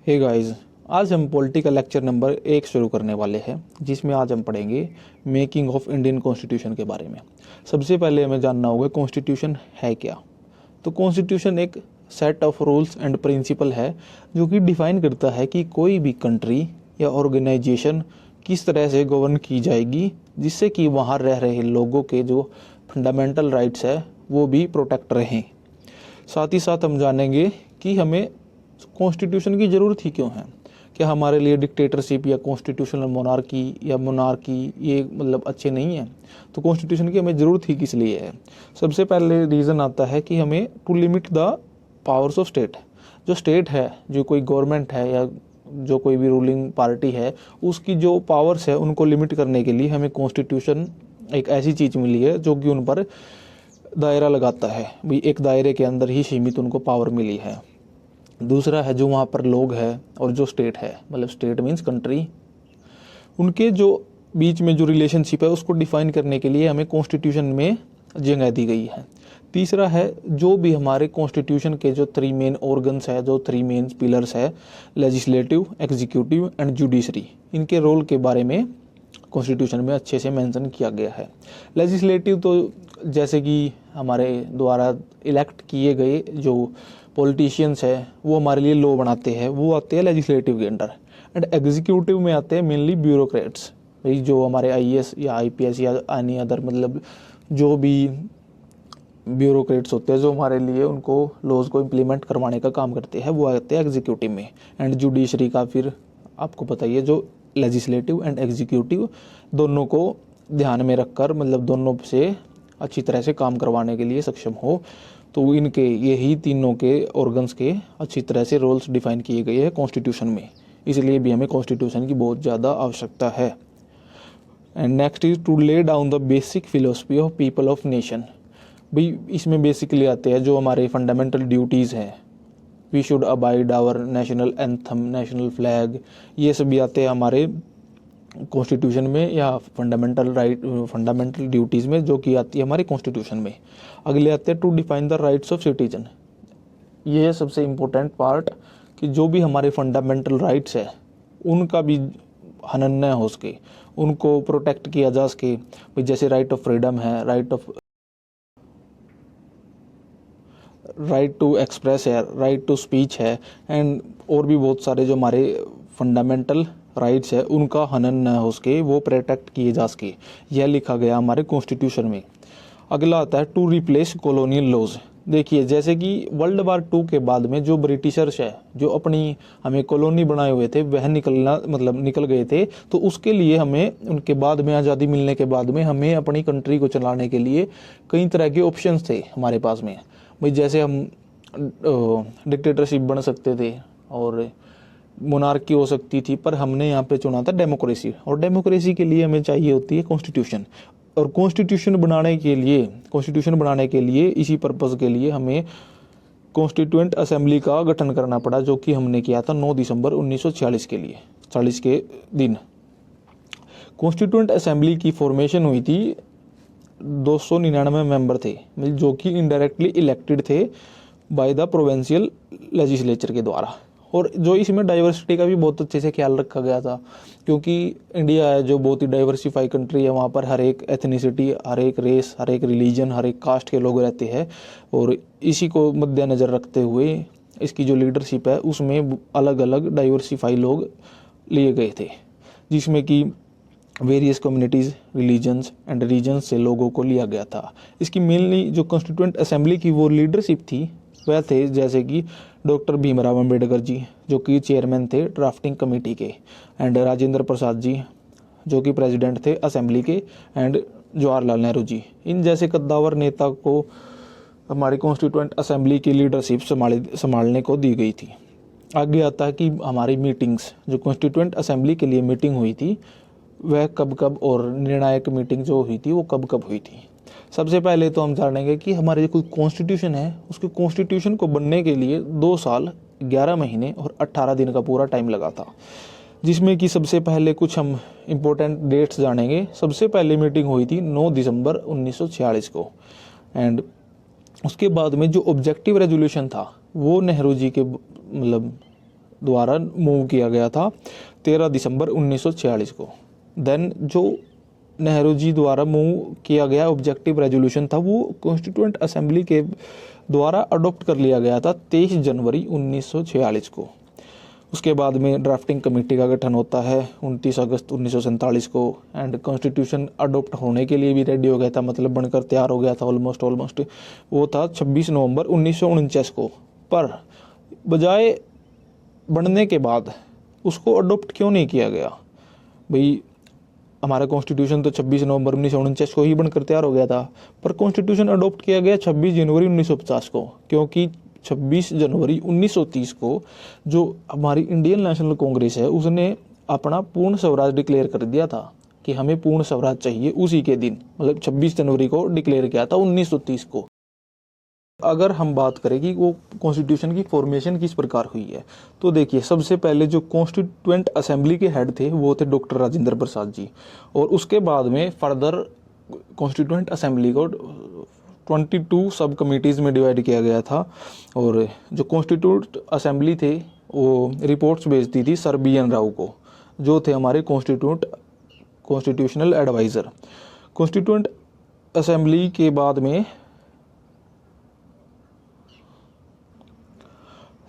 Hey guys, आज हम political lecture number 1 शुरू करने वाले हैं, जिसमें आज हम पढ़ेंगे मेकिंग ऑफ इंडियन कॉन्स्टिट्यूशन के बारे में। सबसे पहले हमें जानना होगा कॉन्स्टिट्यूशन है क्या। तो कॉन्स्टिट्यूशन एक set of rules and principle है जो कि डिफाइन करता है कि कोई भी कंट्री या ऑर्गेनाइजेशन किस तरह से गवर्न की जाएगी, जिससे कि वहाँ रह रहे लोगों के जो फंडामेंटल राइट्स है वो भी प्रोटेक्ट रहें। साथ ही साथ हम जानेंगे कि हमें कॉन्स्टिट्यूशन की ज़रूरत ही क्यों है। क्या हमारे लिए डिक्टेटरशिप या कॉन्स्टिट्यूशनल मोनार्की ये मतलब अच्छे नहीं है। तो कॉन्स्टिट्यूशन की हमें ज़रूरत ही किस लिए है। सबसे पहले रीज़न आता है कि हमें to limit the powers of state. जो स्टेट है, जो कोई गवर्नमेंट है या जो कोई भी रूलिंग पार्टी है, उसकी जो पावर्स है उनको लिमिट करने के लिए हमें कॉन्स्टिट्यूशन एक ऐसी चीज़ मिली है जो कि उन पर दायरा लगाता है। भाई एक दायरे के अंदर ही सीमित उनको पावर मिली है। दूसरा है जो वहाँ पर लोग हैं और जो स्टेट है, मतलब स्टेट मीन्स कंट्री, उनके जो बीच में जो रिलेशनशिप है उसको डिफाइन करने के लिए हमें कॉन्स्टिट्यूशन में जगह दी गई है। तीसरा है जो भी हमारे कॉन्स्टिट्यूशन के जो 3 मेन ऑर्गन्स है, जो 3 मेन पिलर्स है, लेजिस्लेटिव, एग्जीक्यूटिव एंड जुडिशरी, इनके रोल के बारे में कॉन्स्टिट्यूशन में अच्छे से मेंशन किया गया है। लेजिस्लेटिव तो जैसे कि हमारे द्वारा इलेक्ट किए गए जो पॉलिटिशियंस है वो हमारे लिए लॉ बनाते हैं, वो आते हैं लेजिस्लेटिव के अंडर। एंड एग्जीक्यूटिव में आते हैं मेनली ब्यूरोक्रेट्स, भाई जो हमारे आईएएस या आईपीएस या एनी अदर मतलब जो भी ब्यूरोक्रेट्स होते हैं जो हमारे लिए उनको लॉज को इम्प्लीमेंट करवाने का काम करते हैं, वो आते हैं एग्जीक्यूटिव में। एंड जुडिशरी का फिर आपको पता ही है, जो लेजिस्लेटिव एंड एग्जीक्यूटिव दोनों को ध्यान में रखकर मतलब दोनों से अच्छी तरह से काम करवाने के लिए सक्षम हो, तो इनके यही तीनों के ऑर्गन्स के अच्छी तरह से रोल्स डिफाइन किए गए हैं कॉन्स्टिट्यूशन में। इसलिए भी हमें कॉन्स्टिट्यूशन की बहुत ज़्यादा आवश्यकता है। And next is to lay down the basic philosophy of people of nation. भाई इसमें बेसिकली आते हैं जो हमारे फंडामेंटल ड्यूटीज़ हैं। We should abide our national anthem, national flag, ये सभी आते हैं हमारे कॉन्स्टिट्यूशन में या फंडामेंटल ड्यूटीज़ में, जो कि आती है हमारे कॉन्स्टिट्यूशन में। अगले आते हैं to define the rights of citizen. ये है सबसे इम्पोर्टेंट पार्ट कि जो भी हमारे फंडामेंटल राइट्स है उनका भी हनन न हो सके, उनको प्रोटेक्ट किया जा सके। जैसे राइट ऑफ फ्रीडम है, राइट टू एक्सप्रेस है, राइट टू स्पीच है, एंड और भी बहुत सारे जो हमारे फंडामेंटल राइट्स है उनका हनन न हो सके, वो प्रोटेक्ट किए जा सके। यह लिखा गया हमारे कॉन्स्टिट्यूशन में। अगला आता है टू रिप्लेस कॉलोनियल लॉज। देखिए जैसे कि वर्ल्ड वार 2 के बाद में जो ब्रिटिशर्स है जो अपनी हमें कॉलोनी बनाए हुए थे वह निकल गए थे, तो उसके लिए हमें उनके बाद में आज़ादी मिलने के बाद में हमें अपनी कंट्री को चलाने के लिए कई तरह के ऑप्शंस थे हमारे पास में। भाई जैसे हम डिक्टेटरशिप बन सकते थे और मोनार्की हो सकती थी, पर हमने यहाँ पे चुना था डेमोक्रेसी। और डेमोक्रेसी के लिए हमें चाहिए होती है कॉन्स्टिट्यूशन। और कॉन्स्टिट्यूशन बनाने के लिए इसी पर्पज़ के लिए हमें कॉन्स्टिट्यूएंट असेंबली का गठन करना पड़ा, जो कि हमने किया था 9 दिसंबर 1946 के लिए, 40 के दिन। कॉन्स्टिट्यूएंट असेंबली की फॉर्मेशन हुई थी, 299 मेंबर थे जो कि इनडायरेक्टली इलेक्टेड थे बाय द प्रोविंशियल लेजिस्लेचर के द्वारा। और जो इसमें डाइवर्सिटी का भी बहुत अच्छे से ख्याल रखा गया था, क्योंकि इंडिया है जो बहुत ही डाइवर्सिफाई कंट्री है, वहाँ पर हर एक एथनिसिटी, हर एक रेस, हर एक रिलीजन, हर एक कास्ट के लोग रहते हैं। और इसी को मद्देनज़र रखते हुए इसकी जो लीडरशिप है उसमें अलग अलग डाइवर्सिफाई लोग लिए गए थे, जिसमें कि various communities, religions and regions से लोगों को लिया गया था। इसकी मेनली जो कॉन्स्टिट्यूएंट असेंबली की वो लीडरशिप थी वह थे जैसे कि डॉक्टर भीमराव अंबेडकर जी जो कि चेयरमैन थे ड्राफ्टिंग कमेटी के, एंड राजेंद्र प्रसाद जी जो कि प्रेसिडेंट थे असेंबली के, एंड जवाहरलाल नेहरू जी। इन जैसे कद्दावर नेता को हमारी कॉन्स्टिट्यूएंट असेंबली की लीडरशिप संभालने को दी गई थी। आगे आता है कि हमारी मीटिंग्स, जो कॉन्स्टिट्यूएंट असेंबली के लिए मीटिंग हुई थी वह कब और निर्णायक मीटिंग जो हुई थी वो कब हुई थी। सबसे पहले तो हम जानेंगे कि हमारे जो कोई कॉन्स्टिट्यूशन है उसके कॉन्स्टिट्यूशन को बनने के लिए 2 साल 11 महीने और 18 दिन का पूरा टाइम लगा था, जिसमें कि सबसे पहले कुछ हम इम्पोर्टेंट डेट्स जानेंगे। सबसे पहले मीटिंग हुई थी 9 दिसंबर 1946 को, एंड उसके बाद में जो ऑब्जेक्टिव रेजोल्यूशन था वो नेहरू जी के मतलब द्वारा मूव किया गया था 13 दिसंबर 1946 को। देन जो नेहरू जी द्वारा मूव किया गया ऑब्जेक्टिव रेजोल्यूशन था वो कॉन्स्टिट्यूएंट असेंबली के द्वारा अडॉप्ट कर लिया गया था 23 जनवरी 1946 को। उसके बाद में ड्राफ्टिंग कमेटी का गठन होता है 29 अगस्त 1947 को एंड कॉन्स्टिट्यूशन अडॉप्ट होने के लिए भी रेडी हो गया था, मतलब बनकर तैयार हो गया था ऑलमोस्ट वो था 26 नवंबर 1949 को। पर बजाय बनने के बाद उसको अडॉप्ट क्यों नहीं किया गया? भाई हमारा कॉन्स्टिट्यूशन तो 26 नवंबर 1949 को ही बनकर तैयार हो गया था, पर कॉन्स्टिट्यूशन अडॉप्ट किया गया 26 जनवरी 1950 को, क्योंकि 26 जनवरी 1930 को जो हमारी इंडियन नेशनल कांग्रेस है उसने अपना पूर्ण स्वराज डिक्लेयर कर दिया था कि हमें पूर्ण स्वराज चाहिए उसी के दिन, मतलब 26 जनवरी को डिक्लेयर किया था 1930 को। अगर हम बात करें कि वो कॉन्स्टिट्यूशन की फॉर्मेशन किस प्रकार हुई है, तो देखिए सबसे पहले जो कॉन्स्टिट्यूएंट असेंबली के हेड थे वो थे डॉक्टर राजेंद्र प्रसाद जी, और उसके बाद में फर्दर कॉन्स्टिट्यूएंट असेंबली को 22 सब कमिटीज़ में डिवाइड किया गया था। और जो कॉन्स्टिट्यूट असेंबली थे वो रिपोर्ट्स भेजती थी सर BN राव को, जो थे हमारे कॉन्स्टिट्यूशनल एडवाइज़र। कॉन्स्टिट्यूएंट असेंबली के बाद में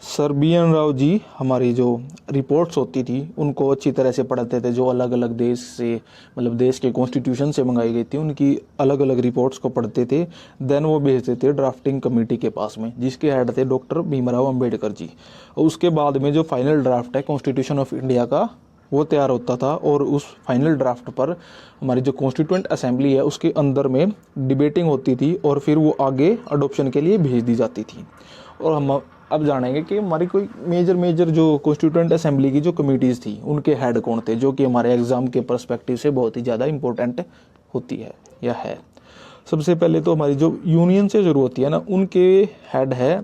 सर BN राव जी हमारी जो रिपोर्ट्स होती थी उनको अच्छी तरह से पढ़ते थे, जो अलग अलग देश से, मतलब देश के कॉन्स्टिट्यूशन से मंगाई गई थी उनकी अलग अलग रिपोर्ट्स को पढ़ते थे। देन वो भेजते थे ड्राफ्टिंग कमेटी के पास में, जिसके हेड थे डॉक्टर भीमराव अंबेडकर जी। और उसके बाद में जो फाइनल ड्राफ्ट है कॉन्स्टिट्यूशन ऑफ इंडिया का वो तैयार होता था, और उस फाइनल ड्राफ्ट पर हमारी जो कॉन्स्टिट्यूएंट असेंबली है उसके अंदर में डिबेटिंग होती थी और फिर वो आगे अडोप्शन के लिए भेज दी जाती थी। और हम अब जानेंगे कि हमारी कोई मेजर जो कॉन्स्टिट्यूएंट असेंबली की जो कमिटीज़ थी उनके हेड कौन थे, जो कि हमारे एग्ज़ाम के पर्सपेक्टिव से बहुत ही ज़्यादा इंपॉर्टेंट होती है या है। सबसे पहले तो हमारी जो यूनियन से शुरू होती है ना, उनके हेड है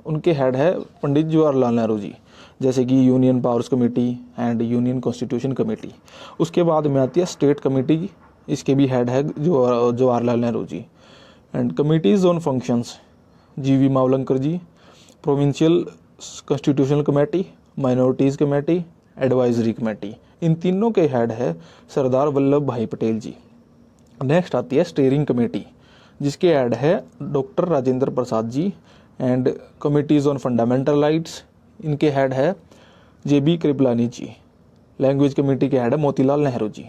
उनके हेड है पंडित जवाहरलाल नेहरू जी, जैसे कि union powers committee and union constitution committee. उसके बाद में आती है स्टेट कमेटी, इसके भी हेड है Jawaharlal Nehru ji. And committees on functions GV Mavalankar ji, provincial constitutional committee, minorities committee, advisory committee, इन तीनों के हेड है सरदार वल्लभ भाई पटेल जी। नेक्स्ट आती है स्टीयरिंग कमेटी, जिसके हेड है doctor Rajendra Prasad ji. And committees on fundamental rights, इनके हेड है JB Kripalani ji. Language committee के हेड है मोतीलाल नेहरू जी।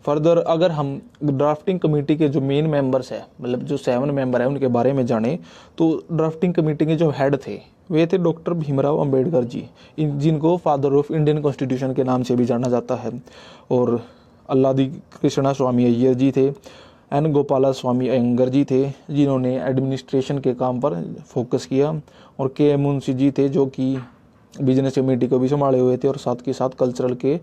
फर्दर अगर हम ड्राफ्टिंग कमेटी के जो मेन मेंबर्स है, मतलब जो 7 मेंबर है उनके बारे में जाने, तो ड्राफ्टिंग कमेटी के जो हेड थे वे थे डॉक्टर भीमराव अंबेडकर जी, जिनको फादर ऑफ इंडियन कॉन्स्टिट्यूशन के नाम से भी जाना जाता है। और अल्लादी कृष्णा स्वामी अय्यर जी थे, N गोपाला स्वामी अयंगर जी थे, जिन्होंने एडमिनिस्ट्रेशन के काम पर फोकस किया। और KM मुंशी जी थे, जो कि बिजनेस कमेटी को भी संभाले हुए थे और साथ के साथ कल्चरल के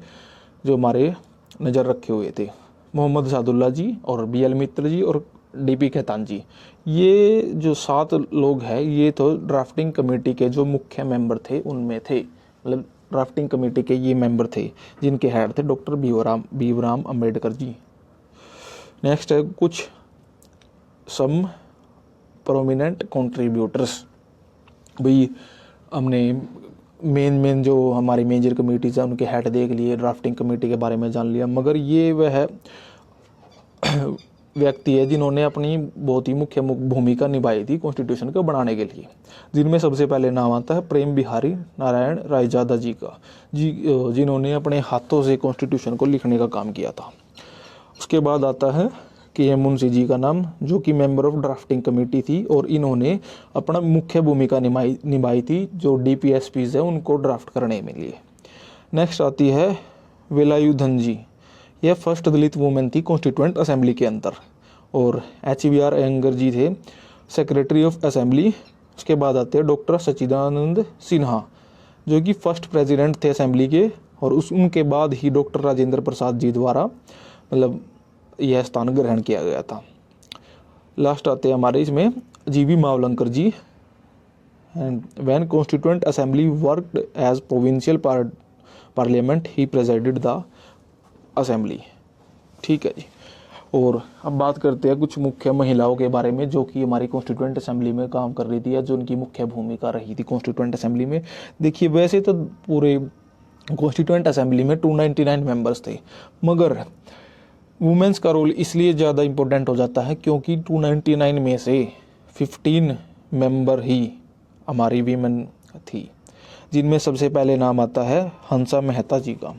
जो हमारे नज़र रखे हुए थे। मोहम्मद सादुल्ला जी और BL मित्र जी और DP खेतान जी, ये जो 7 लोग हैं ये तो ड्राफ्टिंग कमेटी के जो मुख्य मेंबर थे उनमें थे, मतलब ड्राफ्टिंग कमेटी के ये मेंबर थे जिनके हेड थे डॉक्टर भीमराव अंबेडकर जी। नेक्स्ट है कुछ सम प्रोमिनेंट कंट्रीब्यूटर्स। भाई हमने मेन जो हमारी मेजर कमेटीज़ है उनके हेड देख लिए, ड्राफ्टिंग कमेटी के बारे में जान लिया, मगर ये वह व्यक्ति है जिन्होंने अपनी बहुत ही मुख्य भूमिका निभाई थी कॉन्स्टिट्यूशन को बनाने के लिए, जिनमें सबसे पहले नाम आता है प्रेम बिहारी नारायण रायजादा जी का, जिन्होंने अपने हाथों से कॉन्स्टिट्यूशन को लिखने का काम किया था। उसके बाद आता है KM मुंशी जी का नाम, जो कि मेंबर ऑफ ड्राफ्टिंग कमेटी थी, और इन्होंने अपना मुख्य भूमिका निभाई थी जो DPSPs है उनको ड्राफ्ट करने में लिए। नेक्स्ट आती है वेलायुधन जी, यह फर्स्ट दलित वुमेन थी कॉन्स्टिट्यूएंट असेंबली के अंदर। और HBR अयंगर जी थे सेक्रेटरी ऑफ असेंबली। उसके बाद आते हैं डॉक्टर सच्चिदानंद सिन्हा, जो कि फर्स्ट प्रेसिडेंट थे असेंबली के, और उनके बाद ही डॉक्टर राजेंद्र प्रसाद जी द्वारा मतलब यह स्थान ग्रहण किया गया था। लास्ट आते हैं हमारे इसमें GV Mavalankar ji. And when constituent assembly worked as provincial parliament he presided the assembly. ठीक है जी। और अब बात करते हैं कुछ मुख्य महिलाओं के बारे में जो कि हमारी कॉन्स्टिट्यूएंट असेंबली में काम कर रही थी या जो उनकी मुख्य भूमिका रही थी कॉन्स्टिट्यूएंट असेंबली में। देखिए वैसे तो पूरे कॉन्स्टिट्यूएंट असेंबली में 299 मेंबर्स थे, मगर वुमेन्स का रोल इसलिए ज़्यादा इम्पोर्टेंट हो जाता है क्योंकि 299 में से 15 मेंबर ही हमारी वीमेन थी, जिनमें सबसे पहले नाम आता है हंसा मेहता जी का।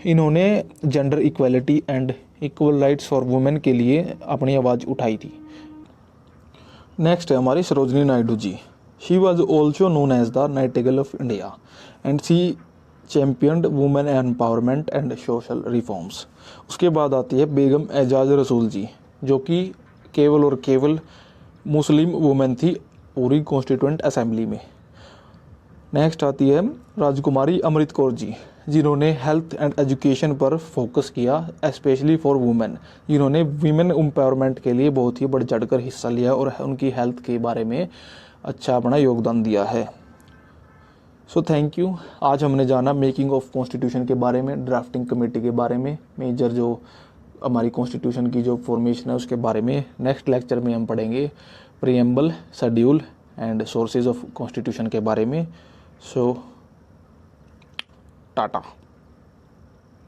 इन्होंने gender equality and equal rights for women के लिए अपनी आवाज़ उठाई थी। नेक्स्ट है हमारी Sarojini Naidu ji. She was also known as the nightingale of India and she championed women empowerment and social reforms. उसके बाद आती है बेगम एजाज रसूल जी, जो कि केवल और केवल मुस्लिम वुमेन थी पूरी कॉन्स्टिट्यूएंट असेंबली में। नेक्स्ट आती है राजकुमारी अमृत कौर जी, जिन्होंने हेल्थ एंड एजुकेशन पर फोकस किया, स्पेशली फॉर वुमेन, जिन्होंने वीमेन एम्पावरमेंट के लिए बहुत ही बढ़ चढ़कर हिस्सा लिया और उनकी हेल्थ के बारे में अच्छा अपना योगदान दिया है। So thank you. आज हमने जाना मेकिंग ऑफ कॉन्स्टिट्यूशन के बारे में, ड्राफ्टिंग कमेटी के बारे में, मेजर जो हमारी कॉन्स्टिट्यूशन की जो फॉर्मेशन है उसके बारे में। नेक्स्ट लेक्चर में हम पढ़ेंगे preamble, schedule and sources of constitution के बारे में। सो टाटा।